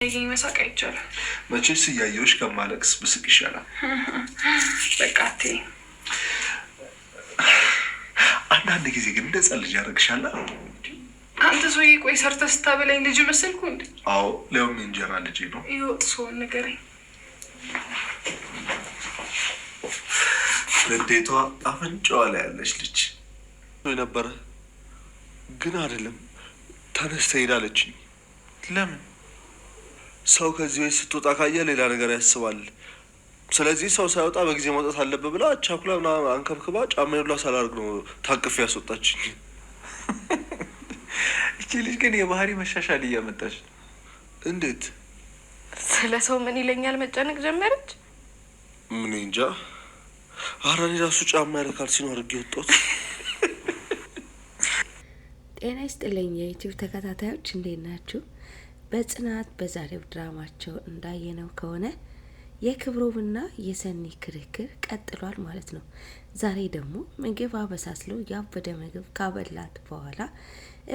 ይሄን መሳቅ አይቻልም። መቼስ እያየሁሽ ከማለቅስ ብስቅ ይሻላል። በቃ አትይ። አንዳንድ ጊዜ ግን እንደዛ ልጅ ያደርግሻል። አንተ ሰውዬ ቆይ ሰርተህ ስታበላኝ ልጅ መሰልኩ እንዴ? አዎ ሊያውም የእንጀራ ልጅ ነው። ይወጥ ሰውን ንገረኝ። ንዴቷ አፍንጫዋ ላይ ያለች ልጅ ነበረ ግን አይደለም። ተነስተ ሄዳለችኝ። ለምን? ሰው ከዚህ ቤት ስትወጣ ካየ ሌላ ነገር ያስባል። ስለዚህ ሰው ሳይወጣ በጊዜ መውጣት አለበት ብላ ቻኩላ ምናምን አንከብክባ ጫማዬን ሁላ ሳላደርግ ነው ታቅፌ ያስወጣችኝ። እቺ ልጅ ግን የባህሪ መሻሻል እያመጣች። እንዴት? ስለ ሰው ምን ይለኛል መጨነቅ ጀመረች። ምን እንጃ። ኧረ እኔ ራሱ ጫማ ያለ ካልሲ ነው አድርጌ የወጣሁት። ጤና ይስጥልኝ የዩቲዩብ ተከታታዮች እንዴት ናችሁ? በጽናት በዛሬው ድራማቸው እንዳየነው ከሆነ የክብሮምና የሰኒ ክርክር ቀጥሏል ማለት ነው። ዛሬ ደግሞ ምግብ አበሳስሎ ያበደ ምግብ ካበላት በኋላ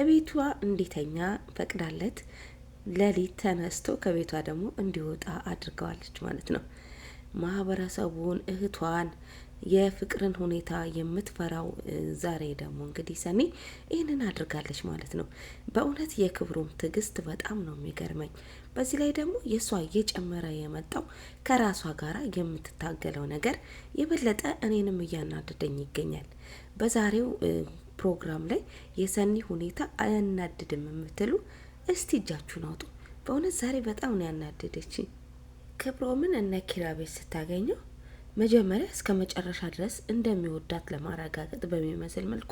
እቤቷ እንዲተኛ ፈቅዳለት ሌሊት ተነስቶ ከቤቷ ደግሞ እንዲወጣ አድርገዋለች ማለት ነው። ማህበረሰቡን እህቷን የፍቅርን ሁኔታ የምትፈራው ዛሬ ደግሞ እንግዲህ ሰኒ ይህንን አድርጋለች ማለት ነው። በእውነት የክብሮም ትዕግስት በጣም ነው የሚገርመኝ። በዚህ ላይ ደግሞ የእሷ እየጨመረ የመጣው ከራሷ ጋር የምትታገለው ነገር የበለጠ እኔንም እያናደደኝ ይገኛል። በዛሬው ፕሮግራም ላይ የሰኒ ሁኔታ አያናድድም የምትሉ እስቲ እጃችሁን አውጡ። በእውነት ዛሬ በጣም ነው ያናደደች። ክብሮምን እነ ኪራ ቤት ስታገኘው መጀመሪያ እስከ መጨረሻ ድረስ እንደሚወዳት ለማረጋገጥ በሚመስል መልኩ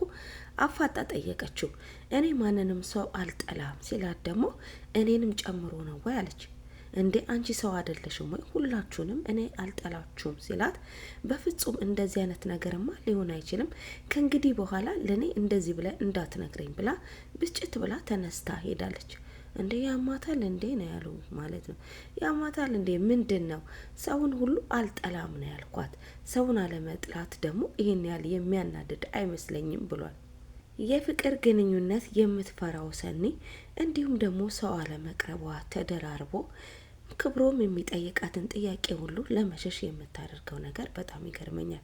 አፋጣ ጠየቀችው። እኔ ማንንም ሰው አልጠላም ሲላት ደግሞ እኔንም ጨምሮ ነው ወይ አለች። እንዴ አንቺ ሰው አይደለሽም ወይ? ሁላችሁንም እኔ አልጠላችሁም ሲላት በፍጹም እንደዚህ አይነት ነገርማ ሊሆን አይችልም፣ ከእንግዲህ በኋላ ለኔ እንደዚህ ብለ እንዳትነግረኝ ብላ ብስጭት ብላ ተነስታ ሄዳለች። እንዴ ያማታል እንዴ ነው ያሉ ማለት ነው። ያማታል እንዴ ምንድን ነው? ሰውን ሁሉ አልጠላም ነው ያልኳት። ሰውን አለመጥላት ደግሞ ይሄን ያህል የሚያናድድ አይመስለኝም ብሏል። የፍቅር ግንኙነት የምትፈራው ሰኒ እንዲሁም ደግሞ ሰው አለመቅረቧ ተደራርቦ ክብሮም የሚጠይቃትን ጥያቄ ሁሉ ለመሸሽ የምታደርገው ነገር በጣም ይገርመኛል።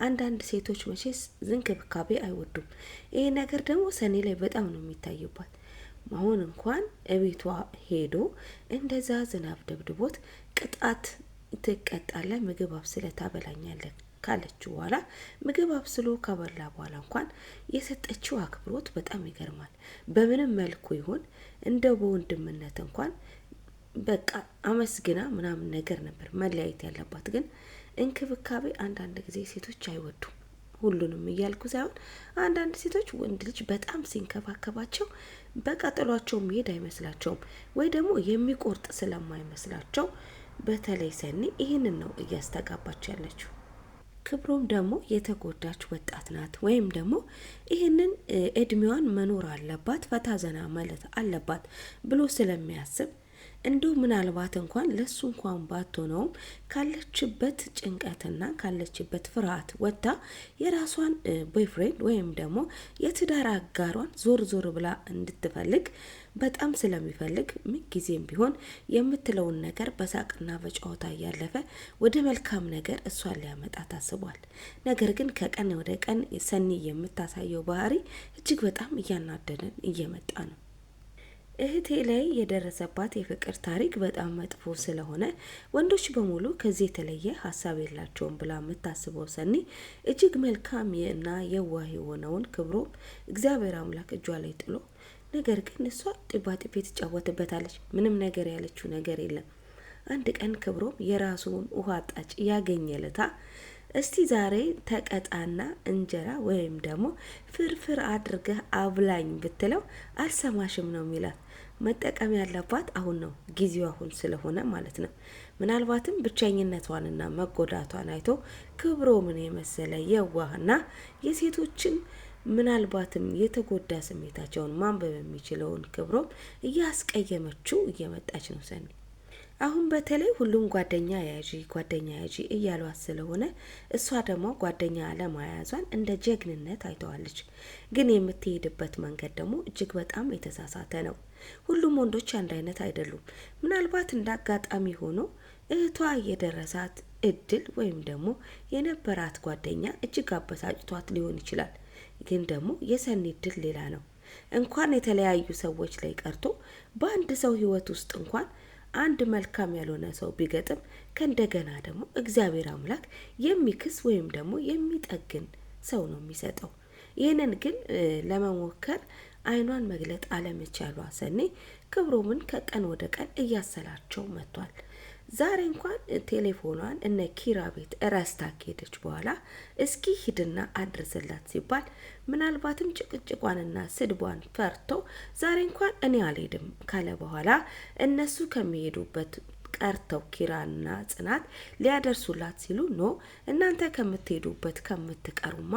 አንዳንድ ሴቶች መቼስ ዝንክብካቤ አይወዱም። ይሄ ነገር ደግሞ ሰኒ ላይ በጣም ነው የሚታይባት። አሁን እንኳን እቤቷ ሄዶ እንደዛ ዝናብ ደብድቦት ቅጣት ትቀጣለ፣ ምግብ አብስለ ታበላኛለህ ካለችው በኋላ ምግብ አብስሎ ካበላ በኋላ እንኳን የሰጠችው አክብሮት በጣም ይገርማል። በምንም መልኩ ይሁን እንደው በወንድምነት እንኳን በቃ አመስግና ምናምን ነገር ነበር መለያየት ያለባት። ግን እንክብካቤ አንዳንድ ጊዜ ሴቶች አይወዱም። ሁሉንም እያልኩ ሳይሆን አንዳንድ ሴቶች ወንድ ልጅ በጣም ሲንከባከባቸው በቀጠሏቸው መሄድ አይመስላቸውም፣ ወይ ደግሞ የሚቆርጥ ስለማይመስላቸው። በተለይ ሰኒ ይህንን ነው እያስተጋባች ያለችው። ክብሮም ደግሞ የተጎዳች ወጣት ናት፣ ወይም ደግሞ ይህንን እድሜዋን መኖር አለባት፣ ፈታ ዘና ማለት አለባት ብሎ ስለሚያስብ እንደው ምናልባት እንኳን ለሱ እንኳን ባትሆነውም ካለችበት ጭንቀትና ካለችበት ፍርሃት ወጥታ የራሷን ቦይፍሬንድ ወይም ደግሞ የትዳር አጋሯን ዞር ዞር ብላ እንድትፈልግ በጣም ስለሚፈልግ ምንጊዜም ቢሆን የምትለውን ነገር በሳቅና በጨዋታ እያለፈ ወደ መልካም ነገር እሷን ሊያመጣ ታስቧል። ነገር ግን ከቀን ወደ ቀን ሰኒ የምታሳየው ባህሪ እጅግ በጣም እያናደደን እየመጣ ነው። እህቴ ላይ የደረሰባት የፍቅር ታሪክ በጣም መጥፎ ስለሆነ ወንዶች በሙሉ ከዚህ የተለየ ሀሳብ የላቸውም ብላ የምታስበው ሰኒ እጅግ መልካም እና የዋህ የሆነውን ክብሮም እግዚአብሔር አምላክ እጇ ላይ ጥሎ፣ ነገር ግን እሷ ጢባጢቤ ትጫወትበታለች። ምንም ነገር ያለችው ነገር የለም። አንድ ቀን ክብሮም የራሱን ውሃ ጣጭ ያገኘለታ እስቲ ዛሬ ተቀጣና እንጀራ ወይም ደግሞ ፍርፍር አድርገህ አብላኝ ብትለው አልሰማሽም ነው የሚላት። መጠቀም ያለባት አሁን ነው፣ ጊዜው አሁን ስለሆነ ማለት ነው። ምናልባትም ብቸኝነቷንና መጎዳቷን አይቶ ክብሮምን የመሰለ የዋህና የሴቶችን ምናልባትም የተጎዳ ስሜታቸውን ማንበብ የሚችለውን ክብሮም እያስቀየመችው እየመጣች ነው ሰኒ። አሁን በተለይ ሁሉም ጓደኛ ያዢ እያሏት ስለሆነ እሷ ደግሞ ጓደኛ አለማያዟን እንደ ጀግንነት አይተዋለች። ግን የምትሄድበት መንገድ ደግሞ እጅግ በጣም የተሳሳተ ነው። ሁሉም ወንዶች አንድ አይነት አይደሉም። ምናልባት እንደ አጋጣሚ ሆኖ እህቷ የደረሳት እድል ወይም ደግሞ የነበራት ጓደኛ እጅግ አበሳጭቷት ሊሆን ይችላል። ግን ደግሞ የሰኒ እድል ሌላ ነው። እንኳን የተለያዩ ሰዎች ላይ ቀርቶ በአንድ ሰው ህይወት ውስጥ እንኳን አንድ መልካም ያልሆነ ሰው ቢገጥም ከእንደገና ደግሞ እግዚአብሔር አምላክ የሚክስ ወይም ደግሞ የሚጠግን ሰው ነው የሚሰጠው። ይህንን ግን ለመሞከር አይኗን መግለጥ አለመቻሏ ሰኒ ክብሮምን ከቀን ወደ ቀን እያሰላቸው መጥቷል። ዛሬ እንኳን ቴሌፎኗን እነ ኪራ ቤት ረስታ ከሄደች በኋላ እስኪ ሂድና አድርስላት ሲባል ምናልባትም ጭቅጭቋንና ስድቧን ፈርቶ ዛሬ እንኳን እኔ አልሄድም ካለ በኋላ እነሱ ከሚሄዱበት ቀርተው ኪራና ጽናት ሊያደርሱላት ሲሉ ኖ እናንተ ከምትሄዱበት ከምትቀሩማ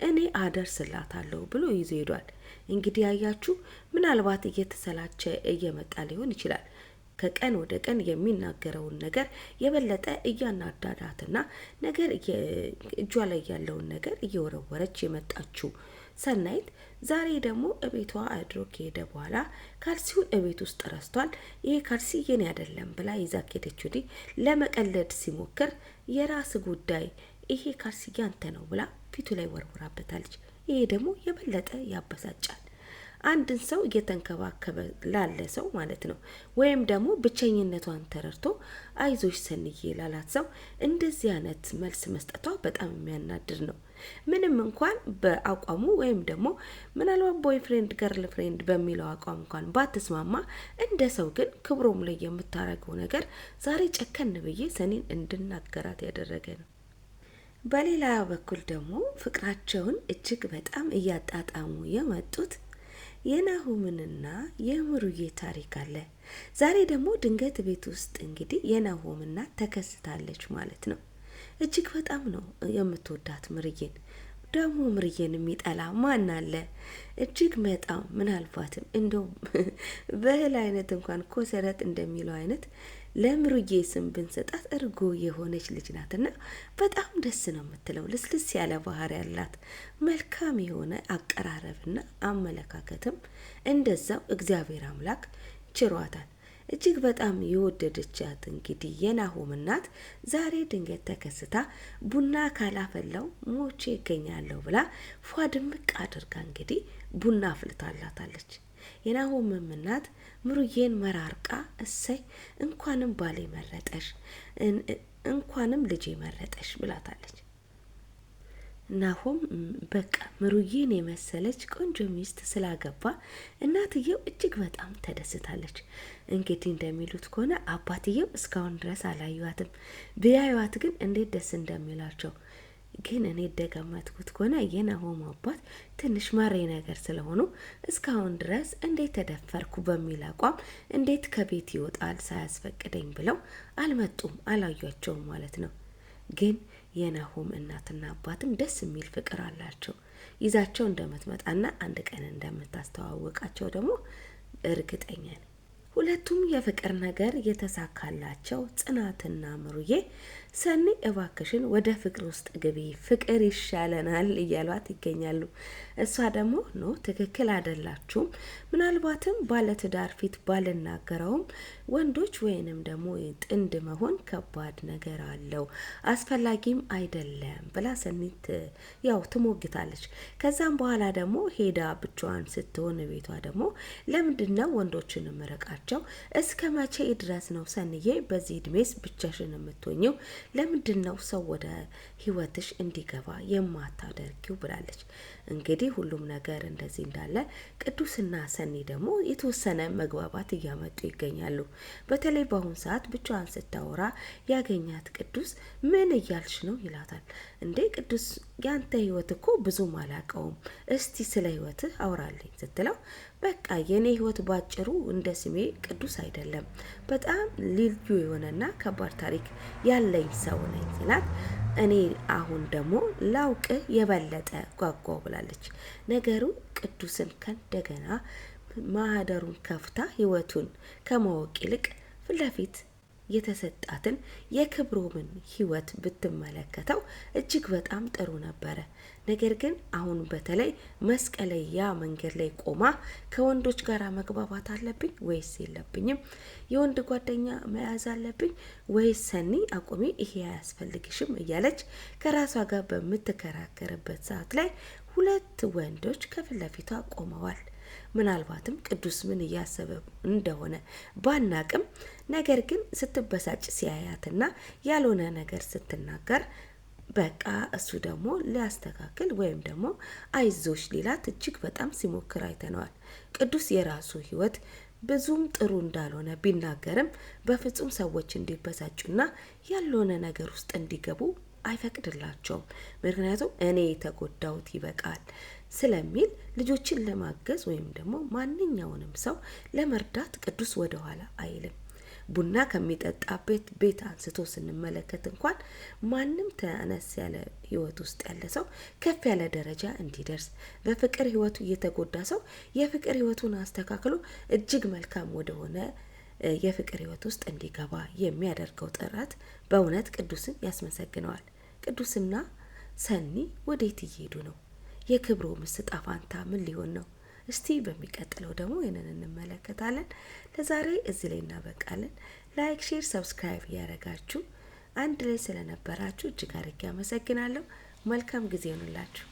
እኔ አደርስላታለሁ ብሎ ይዞ ሄዷል። እንግዲህ ያያችሁ ምናልባት እየተሰላቸ እየመጣ ሊሆን ይችላል። ከቀን ወደ ቀን የሚናገረውን ነገር የበለጠ እያናዳዳትና ነገር እጇ ላይ ያለውን ነገር እየወረወረች የመጣችው ሰናይት ዛሬ ደግሞ እቤቷ አድሮ ከሄደ በኋላ ካልሲውን እቤት ውስጥ ረስቷል። ይሄ ካልሲ የኔ አይደለም ብላ ይዛ ከሄደች ወዲህ ለመቀለድ ሲሞክር የራስ ጉዳይ ይሄ ካልሲ ያንተ ነው ብላ ፊቱ ላይ ወርውራበታለች። ይሄ ደግሞ የበለጠ ያበሳጫል። አንድን ሰው እየተንከባከበ ላለ ሰው ማለት ነው ወይም ደግሞ ብቸኝነቷን ተረድቶ አይዞሽ ሰንዬ ላላት ሰው እንደዚህ አይነት መልስ መስጠቷ በጣም የሚያናድር ነው። ምንም እንኳን በአቋሙ ወይም ደግሞ ምናልባት ቦይፍሬንድ ገርል ፍሬንድ በሚለው አቋም እንኳን ባትስማማ እንደ ሰው ግን ክብሮም ላይ የምታረገው ነገር ዛሬ ጨከን ብዬ ሰኒን እንድናገራት ያደረገ ነው። በሌላ በኩል ደግሞ ፍቅራቸውን እጅግ በጣም እያጣጣሙ የመጡት የናሆምንና የምሩዬ ታሪክ አለ። ዛሬ ደግሞ ድንገት ቤት ውስጥ እንግዲህ የናሆም እናት ተከስታለች ማለት ነው። እጅግ በጣም ነው የምትወዳት ምርዬን። ደግሞ ምርዬን የሚጠላ ማን አለ? እጅግ በጣም ምናልባትም እንደው በህል አይነት እንኳን ኮሰረት እንደሚለው አይነት ለምሩዬ ስም ብንሰጣት እርጎ የሆነች ልጅ ናትና በጣም ደስ ነው የምትለው። ልስልስ ያለ ባህሪ ያላት መልካም የሆነ አቀራረብና አመለካከትም እንደዛው እግዚአብሔር አምላክ ችሯታል። እጅግ በጣም የወደደቻት እንግዲህ የናሆም እናት ዛሬ ድንገት ተከስታ ቡና ካላፈላው ሞቼ ይገኛለሁ ብላ ፏ ድምቅ አድርጋ እንግዲህ ቡና አፍልታላታለች። የናሆም እናት ምሩዬን መራርቃ እሰይ እንኳንም ባሌ መረጠሽ እንኳንም ልጄ መረጠሽ ብላታለች። ናሆም በቃ ምሩዬን የመሰለች ቆንጆ ሚስት ስላገባ እናትየው እጅግ በጣም ተደስታለች። እንግዲህ እንደሚሉት ከሆነ አባትየው እስካሁን ድረስ አላዩዋትም። ቢያዩዋት ግን እንዴት ደስ እንደሚላቸው ግን እኔ ደገመትኩት ከሆነ የናሆም አባት ትንሽ ማሬ ነገር ስለሆኑ እስካሁን ድረስ እንዴት ተደፈርኩ በሚል አቋም እንዴት ከቤት ይወጣል ሳያስፈቅደኝ ብለው አልመጡም፣ አላዩቸውም ማለት ነው። ግን የናሆም እናትና አባትም ደስ የሚል ፍቅር አላቸው። ይዛቸው እንደምትመጣና አንድ ቀን እንደምታስተዋውቃቸው ደግሞ እርግጠኛ ነኝ። ሁለቱም የፍቅር ነገር የተሳካላቸው ጽናትና ምሩዬ ሰኒ እባክሽን ወደ ፍቅር ውስጥ ግቢ፣ ፍቅር ይሻለናል እያሏት ይገኛሉ። እሷ ደግሞ ኖ ትክክል አይደላችሁም፣ ምናልባትም ባለትዳር ፊት ባልናገረውም ወንዶች ወይንም ደግሞ ጥንድ መሆን ከባድ ነገር አለው፣ አስፈላጊም አይደለም ብላ ሰኒት ያው ትሞግታለች። ከዛም በኋላ ደግሞ ሄዳ ብቻዋን ስትሆን ቤቷ ደግሞ ለምንድነው ወንዶችን ምረቃቸው? እስከ መቼ ድረስ ነው ሰንዬ በዚህ እድሜስ ብቻሽን የምትሆኚው? ለምንድነው ሰው ወደ ህይወትሽ እንዲገባ የማታደርጊው? ብላለች። እንግዲህ ሁሉም ነገር እንደዚህ እንዳለ ቅዱስና ሰኒ ደግሞ የተወሰነ መግባባት እያመጡ ይገኛሉ። በተለይ በአሁን ሰዓት ብቻዋን ስታወራ ያገኛት ቅዱስ ምን እያልሽ ነው ይላታል። እንዴ ቅዱስ ያንተ ህይወት እኮ ብዙም አላውቀውም፣ እስቲ ስለ ህይወትህ አውራልኝ ስትለው በቃ የኔ ህይወት ባጭሩ እንደ ስሜ ቅዱስ አይደለም፣ በጣም ልዩ የሆነና ከባድ ታሪክ ያለኝ ሰው ነኝ ሲላት እኔ አሁን ደግሞ ላውቅ የበለጠ ጓጓው ብላለች። ነገሩ ቅዱስን ከእንደገና ማህደሩን ከፍታ ህይወቱን ከማወቅ ይልቅ ፊት ለፊት የተሰጣትን የክብሮምን ህይወት ብትመለከተው እጅግ በጣም ጥሩ ነበረ። ነገር ግን አሁን በተለይ መስቀለያ መንገድ ላይ ቆማ ከወንዶች ጋር መግባባት አለብኝ ወይስ የለብኝም? የወንድ ጓደኛ መያዝ አለብኝ ወይስ ሰኒ አቁሚ፣ ይሄ አያስፈልግሽም እያለች ከራሷ ጋር በምትከራከርበት ሰዓት ላይ ሁለት ወንዶች ከፊት ለፊቷ ቆመዋል። ምናልባትም ቅዱስ ምን እያሰበ እንደሆነ ባናቅም፣ ነገር ግን ስትበሳጭ ሲያያትና ያልሆነ ነገር ስትናገር በቃ እሱ ደግሞ ሊያስተካክል ወይም ደግሞ አይዞሽ ሊላት እጅግ በጣም ሲሞክር አይተነዋል። ቅዱስ የራሱ ህይወት ብዙም ጥሩ እንዳልሆነ ቢናገርም በፍጹም ሰዎች እንዲበሳጩና ያልሆነ ነገር ውስጥ እንዲገቡ አይፈቅድላቸውም። ምክንያቱም እኔ የተጎዳሁት ይበቃል ስለሚል ልጆችን ለማገዝ ወይም ደግሞ ማንኛውንም ሰው ለመርዳት ቅዱስ ወደ ኋላ አይልም። ቡና ከሚጠጣበት ቤት አንስቶ ስንመለከት እንኳን ማንም ተነስ ያለ ህይወት ውስጥ ያለ ሰው ከፍ ያለ ደረጃ እንዲደርስ፣ በፍቅር ህይወቱ እየተጎዳ ሰው የፍቅር ህይወቱን አስተካክሎ እጅግ መልካም ወደሆነ የፍቅር ህይወት ውስጥ እንዲገባ የሚያደርገው ጥረት በእውነት ቅዱስን ያስመሰግነዋል። ቅዱስና ሰኒ ወዴት እየሄዱ ነው? የክብሮም ዕጣ ፈንታ ምን ሊሆን ነው? እስቲ በሚቀጥለው ደግሞ ይሄንን እንመለከታለን። ለዛሬ እዚህ ላይ እናበቃለን። ላይክ፣ ሼር፣ ሰብስክራይብ ያደረጋችሁ አንድ ላይ ስለነበራችሁ እጅግ አድርጌ አመሰግናለሁ። መልካም ጊዜ ይሁንላችሁ።